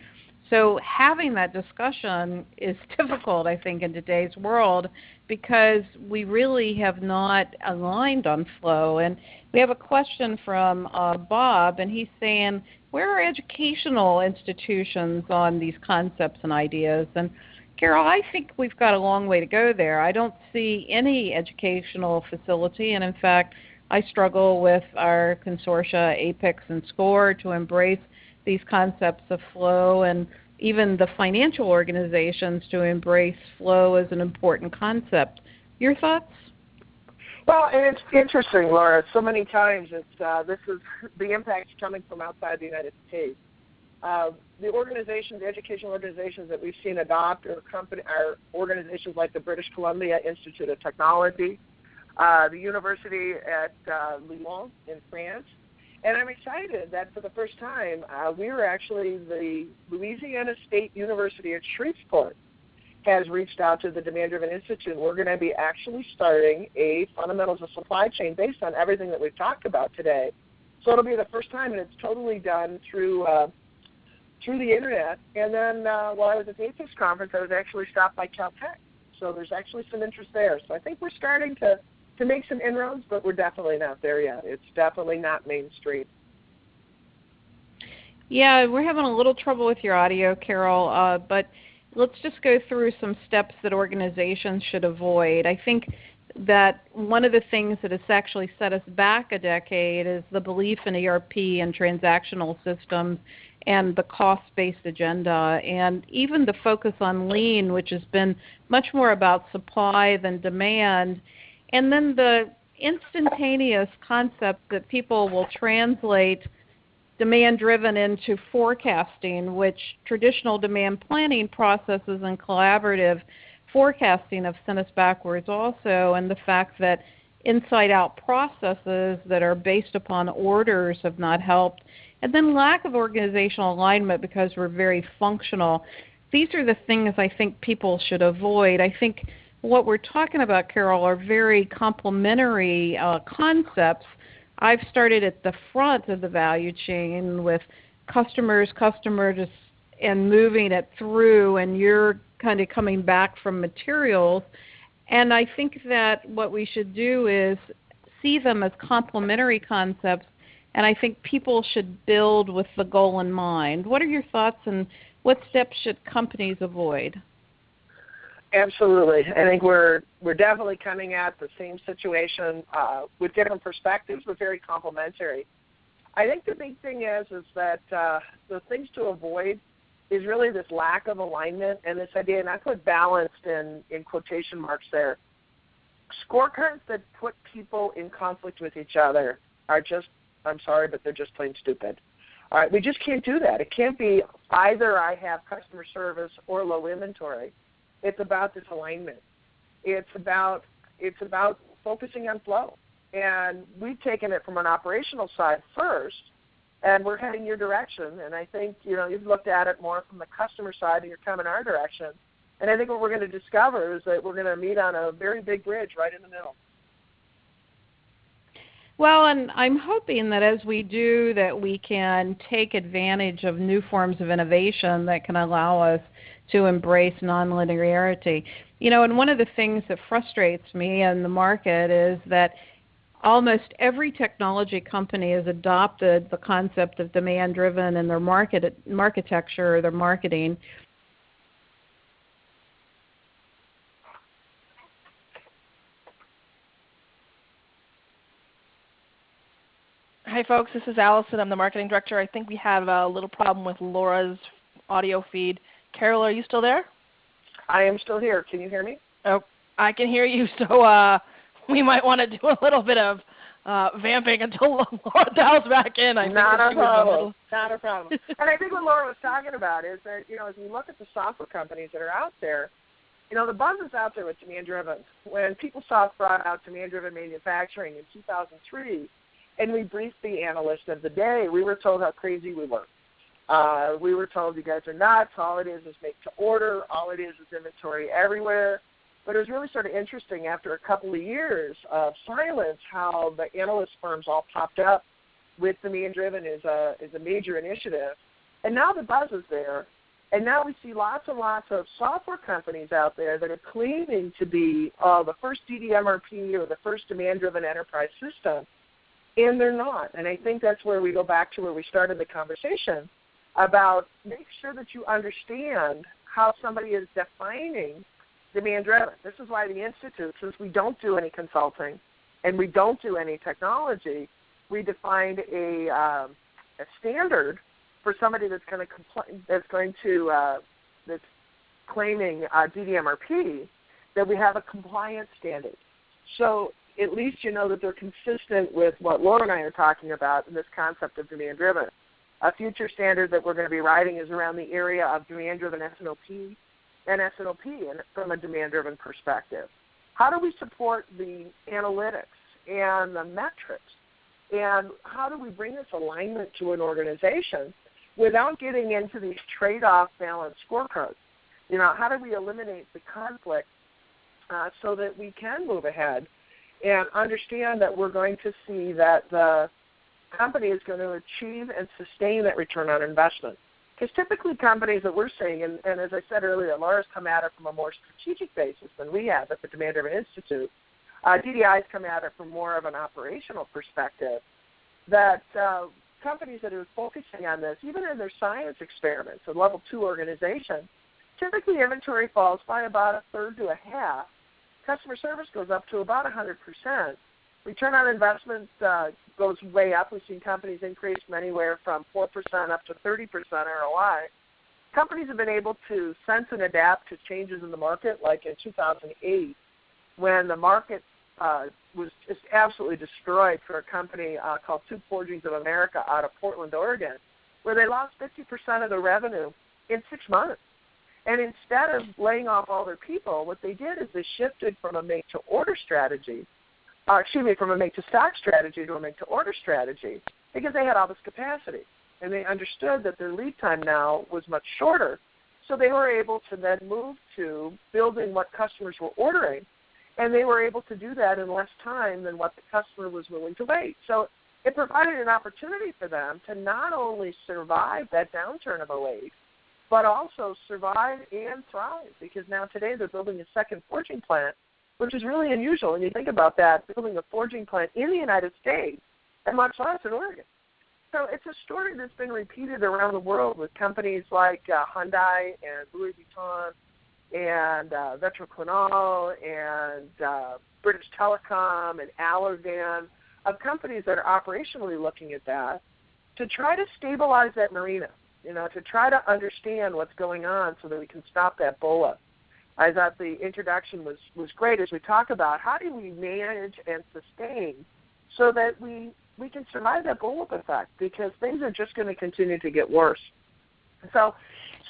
So having that discussion is difficult, I think, in today's world because we really have not aligned on flow. And we have a question from Bob, and he's saying, where are educational institutions on these concepts and ideas? And Carol, I think we've got a long way to go there. I don't see any educational facility, and in fact, I struggle with our consortia, Apex and SCORE, to embrace these concepts of flow, and even the financial organizations to embrace flow as an important concept. Your thoughts?
Well, and it's interesting, Laura. So many times this is the impact coming from outside the United States. The educational organizations that we've seen adopt are organizations like the British Columbia Institute of Technology, the University at Lyon in France. And I'm excited that for the first time, we were actually the Louisiana State University at Shreveport has reached out to the Demand-Driven Institute. We're going to be actually starting a fundamentals of supply chain based on everything that we've talked about today. So it'll be the first time, and it's totally done through the internet. And then while I was at the APIS conference, I was actually stopped by Caltech. So there's actually some interest there. So I think we're starting to make some inroads, but we're definitely not there yet. It's definitely not mainstream.
Yeah, we're having a little trouble with your audio, Carol, but let's just go through some steps that organizations should avoid. I think that one of the things that has actually set us back a decade is the belief in ERP and transactional systems and the cost-based agenda, and even the focus on lean, which has been much more about supply than demand. And then the instantaneous concept that people will translate demand-driven into forecasting, which traditional demand planning processes and collaborative forecasting have sent us backwards also, and the fact that inside-out processes that are based upon orders have not helped. And then lack of organizational alignment because we're very functional. These are the things I think people should avoid. I think what we're talking about, Carol, are very complementary concepts. I've started at the front of the value chain with customers, and moving it through, and you're kind of coming back from materials. And I think that what we should do is see them as complementary concepts, and I think people should build with the goal in mind. What are your thoughts, and what steps should companies avoid?
Absolutely. I think we're definitely coming at the same situation with different perspectives, but very complementary. I think the big thing is that the things to avoid is really this lack of alignment and this idea, and I put balanced in quotation marks there. Scorecards that put people in conflict with each other are just, I'm sorry, but they're just plain stupid. All right, we just can't do that. It can't be either I have customer service or low inventory. It's about this alignment. It's about focusing on flow. And we've taken it from an operational side first, and we're heading your direction. And I think, you've looked at it more from the customer side, and you're coming our direction. And I think what we're going to discover is that we're going to meet on a very big bridge right in the middle.
Well, and I'm hoping that as we do that we can take advantage of new forms of innovation that can allow us to embrace nonlinearity. And one of the things that frustrates me in the market is that almost every technology company has adopted the concept of demand-driven in their marketecture or their marketing.
Hi, folks. This is Allison. I'm the marketing director. I think we have a little problem with Lora's audio feed. Carol, are you still there?
I am still here. Can you hear me?
Oh, I can hear you. So we might want to do a little bit of vamping until Lora dials back in.
Not a problem. Not a problem. And I think what Lora was talking about is that, as we look at the software companies that are out there, the buzz is out there with demand-driven. When PeopleSoft brought out demand-driven manufacturing in 2003, and we briefed the analyst of the day, we were told how crazy we were. We were told, you guys are nuts. All it is make to order. All it is inventory everywhere. But it was really sort of interesting after a couple of years of silence how the analyst firms all popped up with demand-driven as a major initiative. And now the buzz is there. And now we see lots and lots of software companies out there that are claiming to be the first DDMRP or the first demand-driven enterprise system. And they're not. And I think that's where we go back to where we started the conversation about make sure that you understand how somebody is defining demand-driven. This is why the Institute, since we don't do any consulting and we don't do any technology, we defined a standard for somebody that's claiming DDMRP, that we have a compliance standard. So at least you know that they're consistent with what Lora and I are talking about in this concept of demand-driven. A future standard that we're going to be writing is around the area of demand-driven S&OP and S&OP from a demand-driven perspective. How do we support the analytics and the metrics? And how do we bring this alignment to an organization without getting into these trade-off balanced scorecards? How do we eliminate the conflict so that we can move ahead and understand that we're going to see that the company is going to achieve and sustain that return on investment? Because typically companies that we're seeing, and as I said earlier, Laura's come at it from a more strategic basis than we have at the Demand-Driven Institute. DDI's come at it from more of an operational perspective, that companies that are focusing on this, even in their science experiments, a level 2 organization, typically inventory falls by about a third to a half. Customer service goes up to about 100%. Return on investment goes way up. We've seen companies increase from anywhere from 4% up to 30% ROI. Companies have been able to sense and adapt to changes in the market, like in 2008, when the market was just absolutely destroyed for a company called Tube Forgings of America out of Portland, Oregon, where they lost 50% of their revenue in 6 months. And instead of laying off all their people, what they did is they shifted from a make-to-order strategy, from a make-to-stock strategy to a make-to-order strategy, because they had all this capacity. And they understood that their lead time now was much shorter. So they were able to then move to building what customers were ordering, and they were able to do that in less time than what the customer was willing to wait. So it provided an opportunity for them to not only survive that downturn of 08, but also survive and thrive, because now today they're building a second forging plant, which is really unusual when you think about that, building a forging plant in the United States and much less in Oregon. So it's a story that's been repeated around the world with companies like Hyundai and Louis Vuitton and Vetroquinol and British Telecom and Allergan, of companies that are operationally looking at that to try to stabilize that marina, to try to understand what's going on so that we can stop that bullwhip. I thought the introduction was great as we talk about how do we manage and sustain so that we can survive that bullwhip effect, because things are just going to continue to get worse. So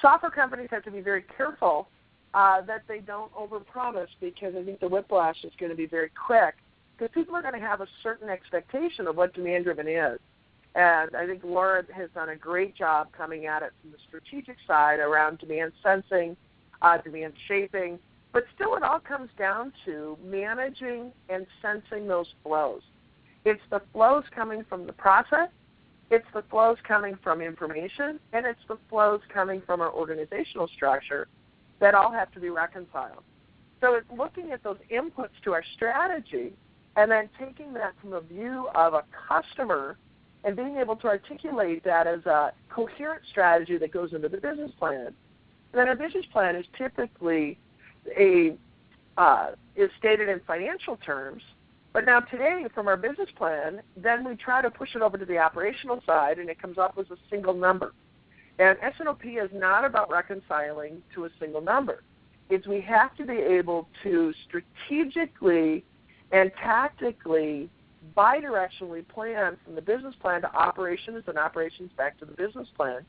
software companies have to be very careful that they don't overpromise, because I think the whiplash is going to be very quick, because people are going to have a certain expectation of what demand-driven is. And I think Lora has done a great job coming at it from the strategic side around demand sensing, demand shaping. But still, it all comes down to managing and sensing those flows. It's the flows coming from the process, it's the flows coming from information, and it's the flows coming from our organizational structure that all have to be reconciled. So it's looking at those inputs to our strategy and then taking that from a view of a customer and being able to articulate that as a coherent strategy that goes into the business plan. And then our business plan is typically is stated in financial terms. But now today, from our business plan, then we try to push it over to the operational side, and it comes up as a single number. And S&OP is not about reconciling to a single number. It's we have to be able to strategically and tactically, bidirectionally plan from the business plan to operations and operations back to the business plan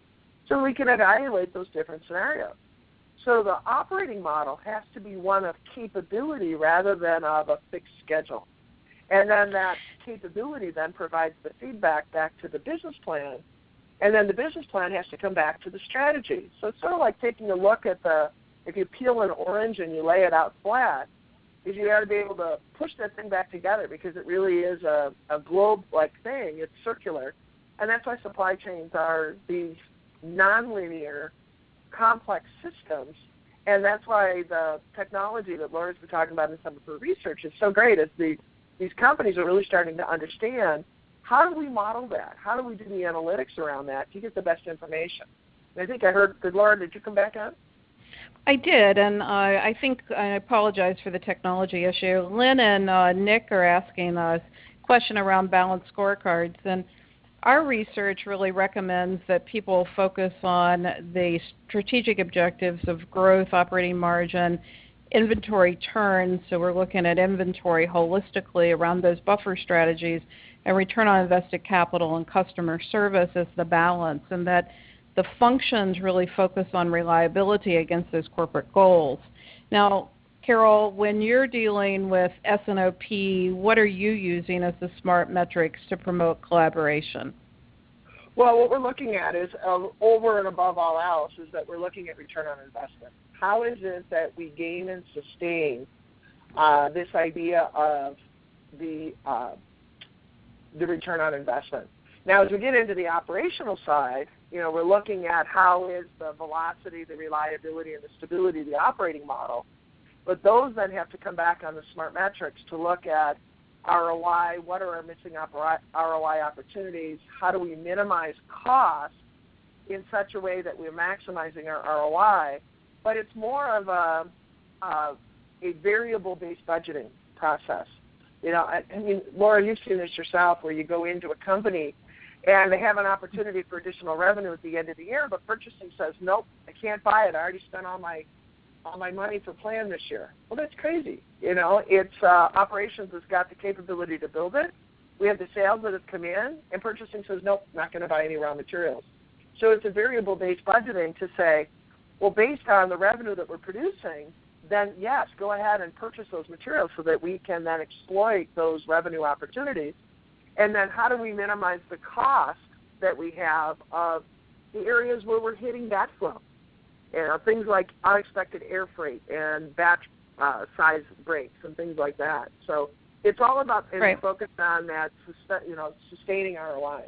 so we can evaluate those different scenarios. So the operating model has to be one of capability rather than of a fixed schedule. And then that capability then provides the feedback back to the business plan, and then the business plan has to come back to the strategy. So it's sort of like taking a look at if you peel an orange and you lay it out flat, is you got to be able to push that thing back together because it really is a globe-like thing. It's circular. And that's why supply chains are these nonlinear, complex systems. And that's why the technology that Lora's been talking about in some of her research is so great. Is these companies are really starting to understand how do we model that? How do we do the analytics around that to get the best information? And I think I heard, Lora, did you come back on?
I did, and I think I apologize for the technology issue. Lynn and Nick are asking a question around balanced scorecards, and our research really recommends that people focus on the strategic objectives of growth, operating margin, inventory turns, so we're looking at inventory holistically around those buffer strategies, and return on invested capital and customer service as the balance, and that the functions really focus on reliability against those corporate goals. Now, Carol, when you're dealing with S&OP, what are you using as the SMART metrics to promote collaboration?
Well, what we're looking at is, over and above all else, is that we're looking at return on investment. How is it that we gain and sustain this idea of the return on investment? Now, as we get into the operational side, we're looking at how is the velocity, the reliability, and the stability of the operating model. But those then have to come back on the SMART metrics to look at ROI, what are our missing ROI opportunities, how do we minimize costs in such a way that we're maximizing our ROI. But it's more of a variable-based budgeting process. I mean, Lora, you've seen this yourself where you go into a company and they have an opportunity for additional revenue at the end of the year, but purchasing says, nope, I can't buy it. I already spent all my money for plan this year. Well, that's crazy. It's operations has got the capability to build it. We have the sales that have come in, and purchasing says, nope, not going to buy any raw materials. So it's a variable-based budgeting to say, well, based on the revenue that we're producing, then yes, go ahead and purchase those materials so that we can then exploit those revenue opportunities. And then how do we minimize the cost that we have of the areas where we're hitting batch flow? Things like unexpected air freight and batch size breaks and things like that. So it's all about focused on that, sustaining ROI.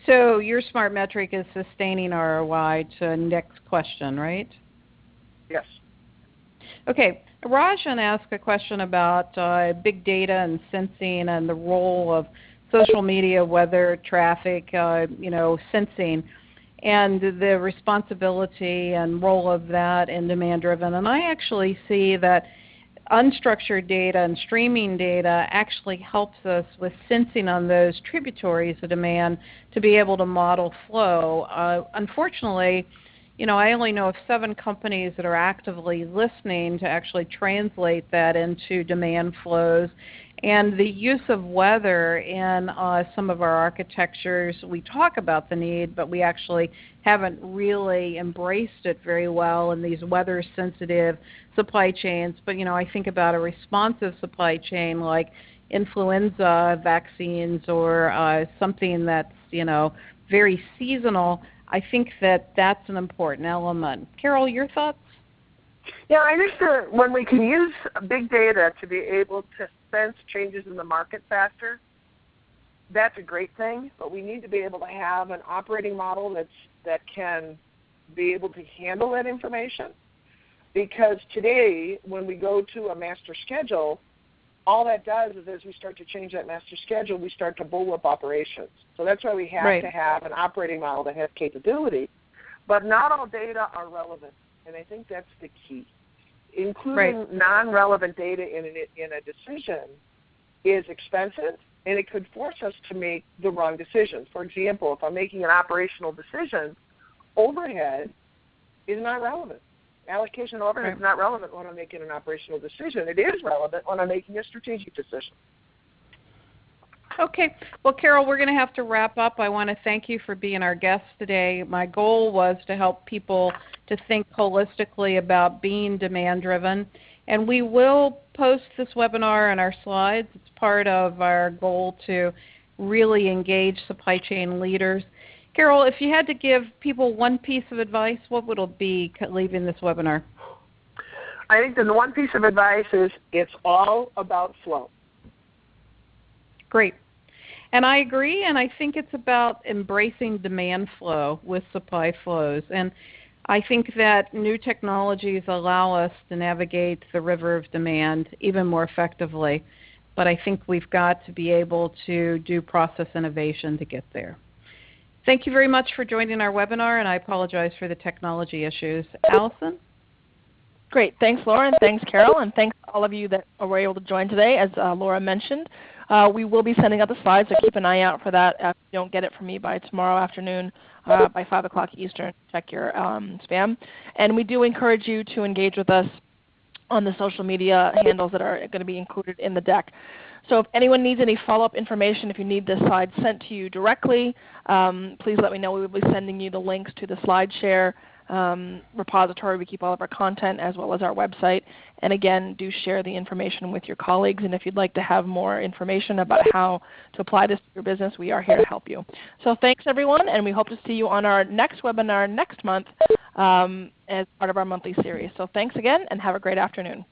So your SMART metric is sustaining ROI to Nick's question, right?
Yes.
Okay. Rajan asked a question about big data and sensing and the role of social media, weather, traffic, sensing, and the responsibility and role of that in demand-driven. And I actually see that unstructured data and streaming data actually helps us with sensing on those tributaries of demand to be able to model flow. Unfortunately, I only know of 7 companies that are actively listening to actually translate that into demand flows. And the use of weather in some of our architectures, we talk about the need, but we actually haven't really embraced it very well in these weather-sensitive supply chains. But, I think about a responsive supply chain like influenza vaccines or something that's, very seasonal. I think that that's an important element. Carol, your thoughts?
Yeah, I think that when we can use big data to be able to sense changes in the market faster, that's a great thing, but we need to be able to have an operating model that can be able to handle that information. Because today, when we go to a master schedule, all that does is as we start to change that master schedule, we start to bullwhip operations. So that's why we have to have an operating model that has capability. But not all data are relevant, and I think that's the key. Including non-relevant data in a decision is expensive, and it could force us to make the wrong decisions. For example, if I'm making an operational decision, overhead is not relevant. Allocation of overhead is not relevant when I'm making an operational decision. It is relevant when I'm making a strategic decision.
Okay. Well, Carol, we're going to have to wrap up. I want to thank you for being our guest today. My goal was to help people to think holistically about being demand-driven. And we will post this webinar on our slides. It's part of our goal to really engage supply chain leaders. Carol, if you had to give people one piece of advice, what would it be leaving this webinar?
I think the one piece of advice is it's all about flow.
Great. And I agree, and I think it's about embracing demand flow with supply flows. And I think that new technologies allow us to navigate the river of demand even more effectively. But I think we've got to be able to do process innovation to get there. Thank you very much for joining our webinar, and I apologize for the technology issues. Allison?
Great. Thanks, Laura, and thanks, Carol, and thanks to all of you that were able to join today. As Laura mentioned, we will be sending out the slides, so keep an eye out for that. If you don't get it from me by tomorrow afternoon, by 5 o'clock Eastern, check your spam. And we do encourage you to engage with us on the social media handles that are going to be included in the deck. So if anyone needs any follow-up information, if you need this slide sent to you directly, please let me know. We will be sending you the links to the SlideShare repository. We keep all of our content as well as our website. And again, do share the information with your colleagues. And if you'd like to have more information about how to apply this to your business, we are here to help you. So thanks, everyone, and we hope to see you on our next webinar next month as part of our monthly series. So thanks again, and have a great afternoon.